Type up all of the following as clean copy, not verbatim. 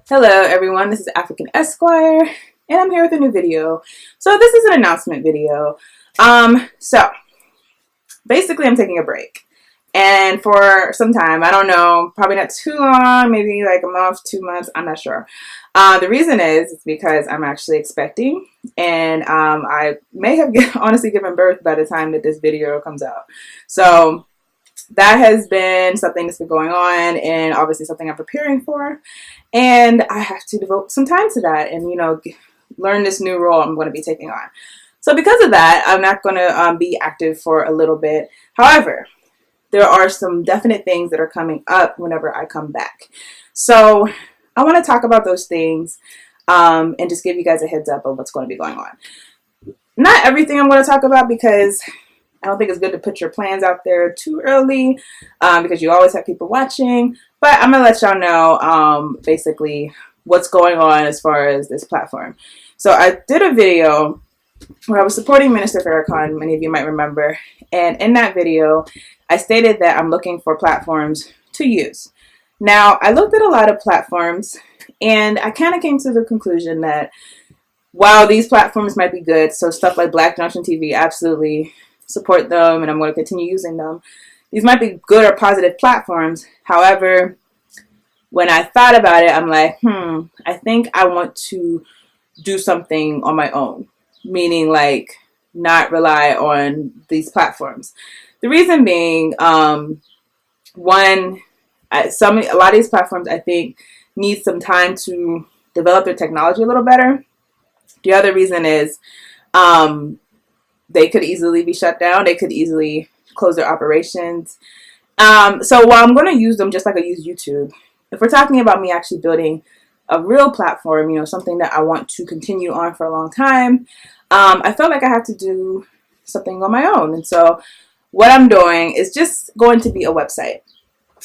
Hello everyone, this is African Esquire and I'm here with a new video. So this is an announcement video. So basically I'm taking a break. And for some time, I don't know, probably not too long, maybe like a month, 2 months, I'm not sure. The reason is because I'm actually expecting, and I may have honestly given birth by the time that this video comes out. So that has been something that's been going on, and obviously something I'm preparing for. And I have to devote some time to that and, you know, learn this new role I'm going to be taking on. So because of that, I'm not going to be active for a little bit. However, there are some definite things that are coming up whenever I come back. So I want to talk about those things and just give you guys a heads up of what's going to be going on. Not everything I'm going to talk about, because I don't think it's good to put your plans out there too early, because you always have people watching. But I'm going to let y'all know basically what's going on as far as this platform. So I did a video where I was supporting Minister Farrakhan, many of you might remember. And in that video, I stated that I'm looking for platforms to use. Now, I looked at a lot of platforms, and I kind of came to the conclusion that while these platforms might be good, so stuff like Black Junction TV, absolutely support them, and I'm going to continue using them. These might be good or positive platforms. However, when I thought about it, I'm like, I think I want to do something on my own, meaning like not rely on these platforms. The reason being, one, a lot of these platforms I think need some time to develop their technology a little better. The other reason is they could easily be shut down. They could easily close their operations. So while I'm going to use them just like I use YouTube, if we're talking about me actually building a real platform, you know, something that I want to continue on for a long time, I felt like I have to do something on my own. And so what I'm doing is just going to be a website.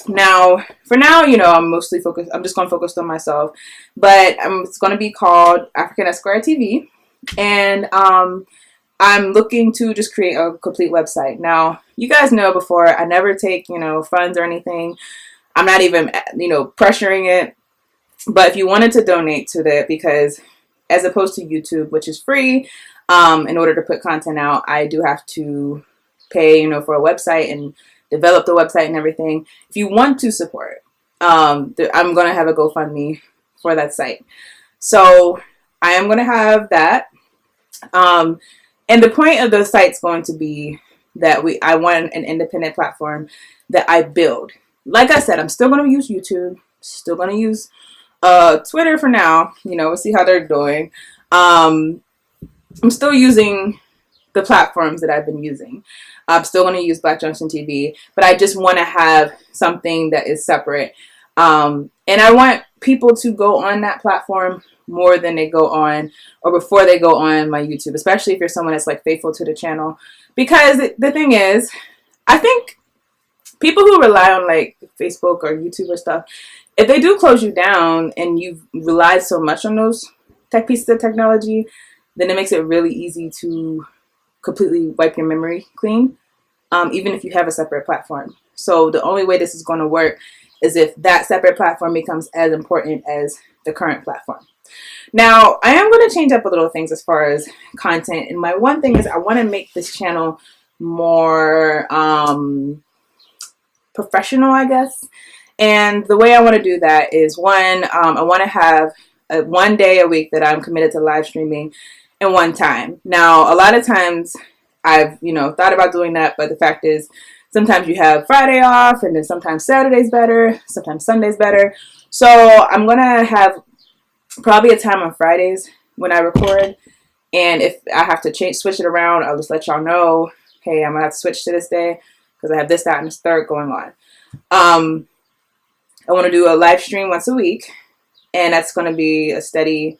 Now, for now, you know, I'm just going to focus on myself, but it's going to be called African Esquire TV. And I'm looking to just create a complete website. Now, you guys know before, I never take, you know, funds or anything. I'm not even, you know, pressuring it. But if you wanted to donate to that, because as opposed to YouTube, which is free, in order to put content out, I do have to pay, you know, for a website and develop the website and everything. If you want to support, I'm going to have a GoFundMe for that site. So I am going to have that. And the point of the site's going to be that I want an independent platform that I build. Like I said, I'm still going to use YouTube, still going to use Twitter for now. You know, we'll see how they're doing. I'm still using the platforms that I've been using. I'm still going to use Black Junction TV, but I just want to have something that is separate. And I want people to go on that platform more than they go on, or before they go on my YouTube, especially if you're someone that's like faithful to the channel. Because the thing is, I think people who rely on like Facebook or YouTube or stuff, if they do close you down and you've relied so much on those pieces of technology, then it makes it really easy to completely wipe your memory clean, even if you have a separate platform. So the only way this is going to work is if that separate platform becomes as important as the current platform. Now, I am going to change up a little things as far as content. And my one thing is I want to make this channel more professional, I guess. And the way I want to do that is, one, I want to have one day a week that I'm committed to live streaming in one time. Now, a lot of times I've, you know, thought about doing that, but the fact is sometimes you have Friday off, and then sometimes Saturday's better, sometimes Sunday's better. So I'm going to have probably a time on Fridays when I record. And if I have to switch it around, I'll just let y'all know, hey, I'm going to have to switch to this day because I have this, that, and this third going on. I want to do a live stream once a week, and that's going to be a steady,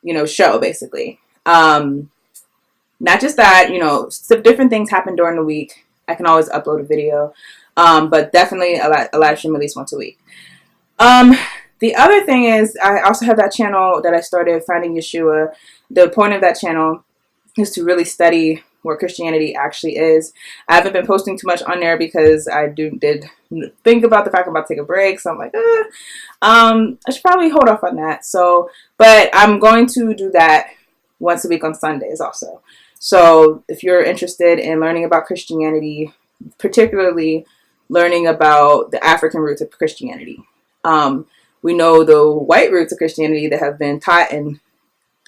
you know, show basically. Not just that, you know, some different things happen during the week. I can always upload a video, but definitely a live stream at least once a week. The other thing is I also have that channel that I started, Finding Yeshua. The point of that channel is to really study what Christianity actually is. I haven't been posting too much on there because I did think about the fact I'm about to take a break. So I'm like, I should probably hold off on that. So, but I'm going to do that once a week on Sundays also. So if you're interested in learning about Christianity, particularly learning about the African roots of Christianity, we know the white roots of Christianity that have been taught and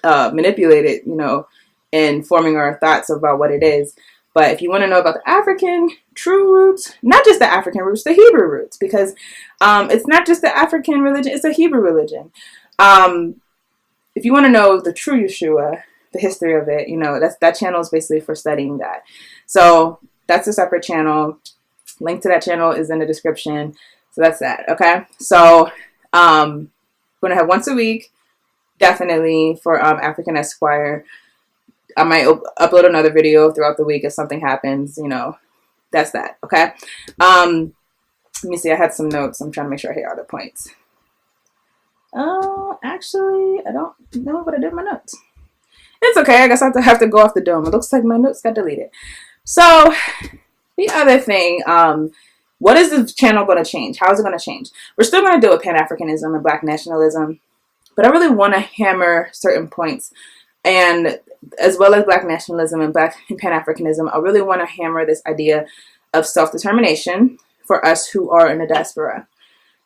manipulated, in forming our thoughts about what it is. But if you want to know about the African true roots, not just the African roots, the Hebrew roots, because it's not just the African religion, it's a Hebrew religion. If you want to know the true Yeshua, the history of it, that channel is basically for studying that. So that's a separate channel. Link to that channel is in the description. So that's that. Okay. So I'm going to have once a week, definitely, for African Esquire. I might upload another video throughout the week if something happens, that's that. Okay. Let me see. I had some notes. I'm trying to make sure I hit all the points. Oh, actually, I don't know what I did with my notes. It's okay. I guess I have to go off the dome. It looks like my notes got deleted. So the other thing, what is the channel going to change? How is it going to change? We're still going to deal with Pan-Africanism and Black nationalism, but I really want to hammer certain points. And as well as Black nationalism and Pan-Africanism, I really want to hammer this idea of self-determination for us who are in the diaspora,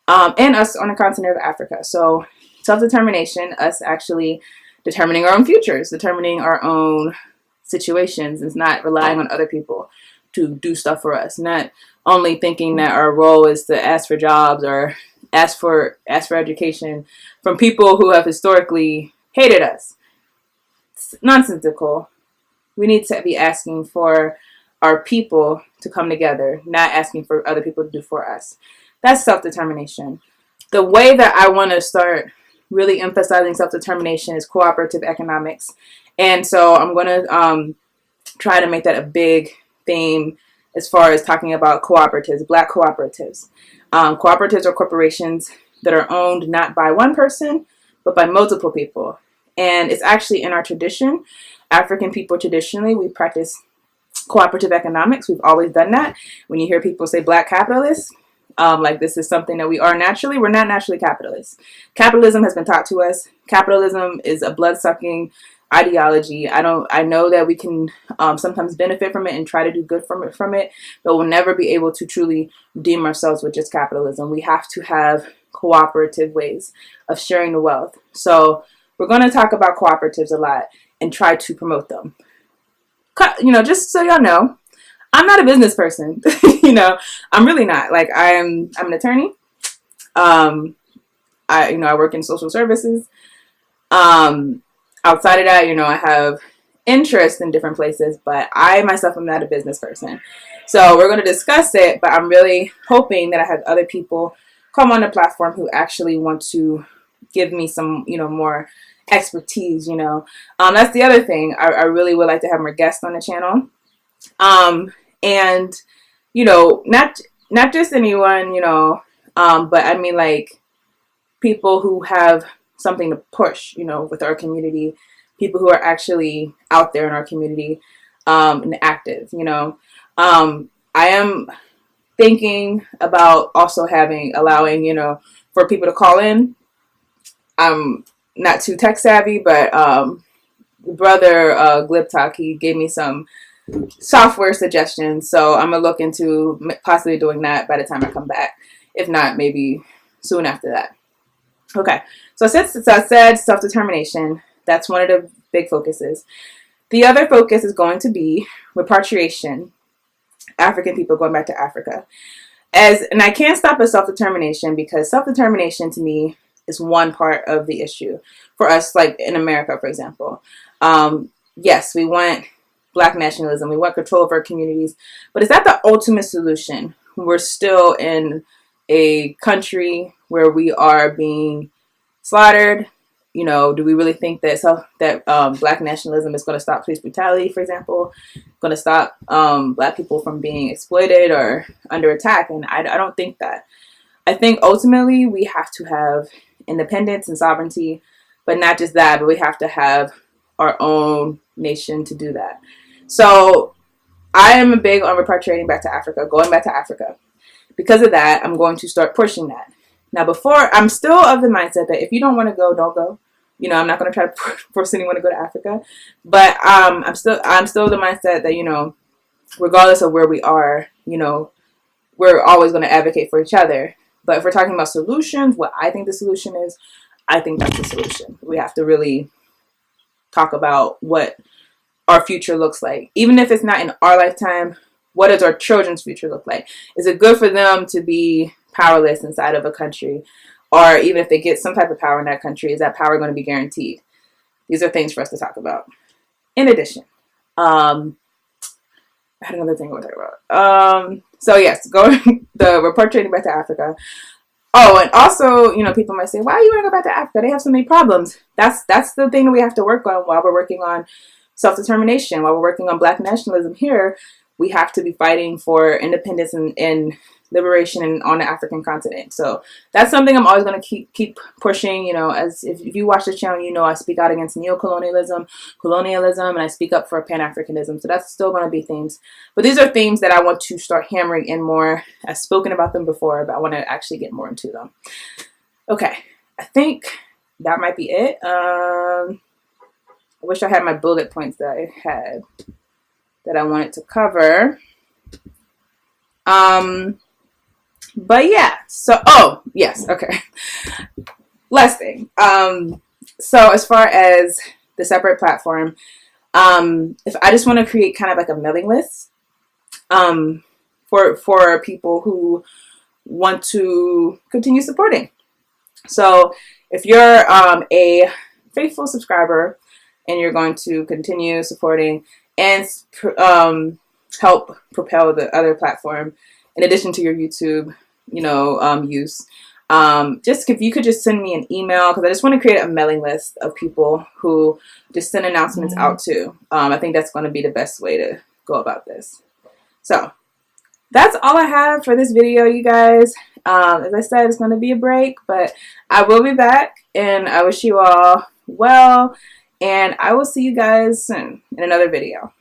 and us on the continent of Africa. So self-determination, us actually determining our own futures, determining our own situations, is not relying on other people to do stuff for us. Not only thinking that our role is to ask for jobs or ask for education from people who have historically hated us. It's nonsensical. We need to be asking for our people to come together, not asking for other people to do for us. That's self-determination. The way that I want to start really emphasizing self-determination is cooperative economics. And so I'm going to try to make that a big theme as far as talking about cooperatives, Black cooperatives. Cooperatives are corporations that are owned not by one person, but by multiple people. And it's actually in our tradition. African people traditionally, we practice cooperative economics. We've always done that. When you hear people say Black capitalists, like this is something that we are naturally. We're not naturally capitalists. Capitalism has been taught to us. Capitalism is a blood-sucking ideology. I know that we can sometimes benefit from it and try to do good from it, but we'll never be able to truly redeem ourselves with just capitalism. We have to have cooperative ways of sharing the wealth. So we're going to talk about cooperatives a lot and try to promote them. Just so y'all know, I'm not a business person. I'm really not. Like I'm an attorney. I work in social services. Outside of that, I have interest in different places, but I myself am not a business person. So we're going to discuss it, but I'm really hoping that I have other people come on the platform who actually want to give me some, more expertise, That's the other thing. I really would like to have more guests on the channel. And, not just anyone, but I mean like people who have something to push, with our community, people who are actually out there in our community, and active, I am thinking about also allowing, for people to call in. I'm not too tech savvy, but brother Glibtalk, he gave me some software suggestions, so I'm gonna look into possibly doing that by the time I come back. If not, maybe soon after that. Okay, so I said self-determination. That's one of the big focuses. The other focus is going to be repatriation. African people going back to Africa. And I can't stop at self-determination because self-determination to me is one part of the issue for us, like in America, for example. Yes, we want Black nationalism. We want control of our communities. But is that the ultimate solution? We're still in a country where we are being slaughtered. Do we really think that Black nationalism is going to stop police brutality, for example, going to stop Black people from being exploited or under attack? And I don't think that. I think ultimately we have to have independence and sovereignty, but not just that, but we have to have our own nation to do that. So I am big on repatriating back to Africa, going back to Africa. Because of that, I'm going to start pushing that. Now, before, I'm still of the mindset that if you don't want to go, don't go. You know, I'm not going to try to force anyone to go to Africa. But I'm still the mindset that, you know, regardless of where we are, you know, we're always going to advocate for each other. But if we're talking about solutions, what I think the solution is, I think that's the solution. We have to really talk about what our future looks like. Even if it's not in our lifetime, what does our children's future look like? Is it good for them to be powerless inside of a country? Or even if they get some type of power in that country, is that power going to be guaranteed? These are things for us to talk about. In addition, I had another thing I want to talk about. So yes, going the repatriating back to Africa. Oh, and also, you know, people might say, why are you want to go back to Africa? They have so many problems. That's the thing that we have to work on while we're working on self-determination, while we're working on Black nationalism here. We have to be fighting for independence and liberation on the African continent. So that's something I'm always going to keep pushing. You know, as if you watch the channel, you know I speak out against neocolonialism, colonialism, and I speak up for Pan-Africanism. So that's still going to be themes. But these are themes that I want to start hammering in more. I've spoken about them before, but I want to actually get more into them. Okay, I think that might be it. I wish I had my bullet points that I had that I wanted to cover. But yeah, so, oh, yes, okay. Last thing. So as far as the separate platform, if I just want to create kind of like a mailing list, for people who want to continue supporting. So if you're, a faithful subscriber and you're going to continue supporting and, help propel the other platform, in addition to your YouTube, you know, use. Just if you could just send me an email, because I just want to create a mailing list of people who just send announcements out to. I think that's going to be the best way to go about this. So that's all I have for this video, you guys. As I said, it's going to be a break, but I will be back, and I wish you all well, and I will see you guys soon in another video.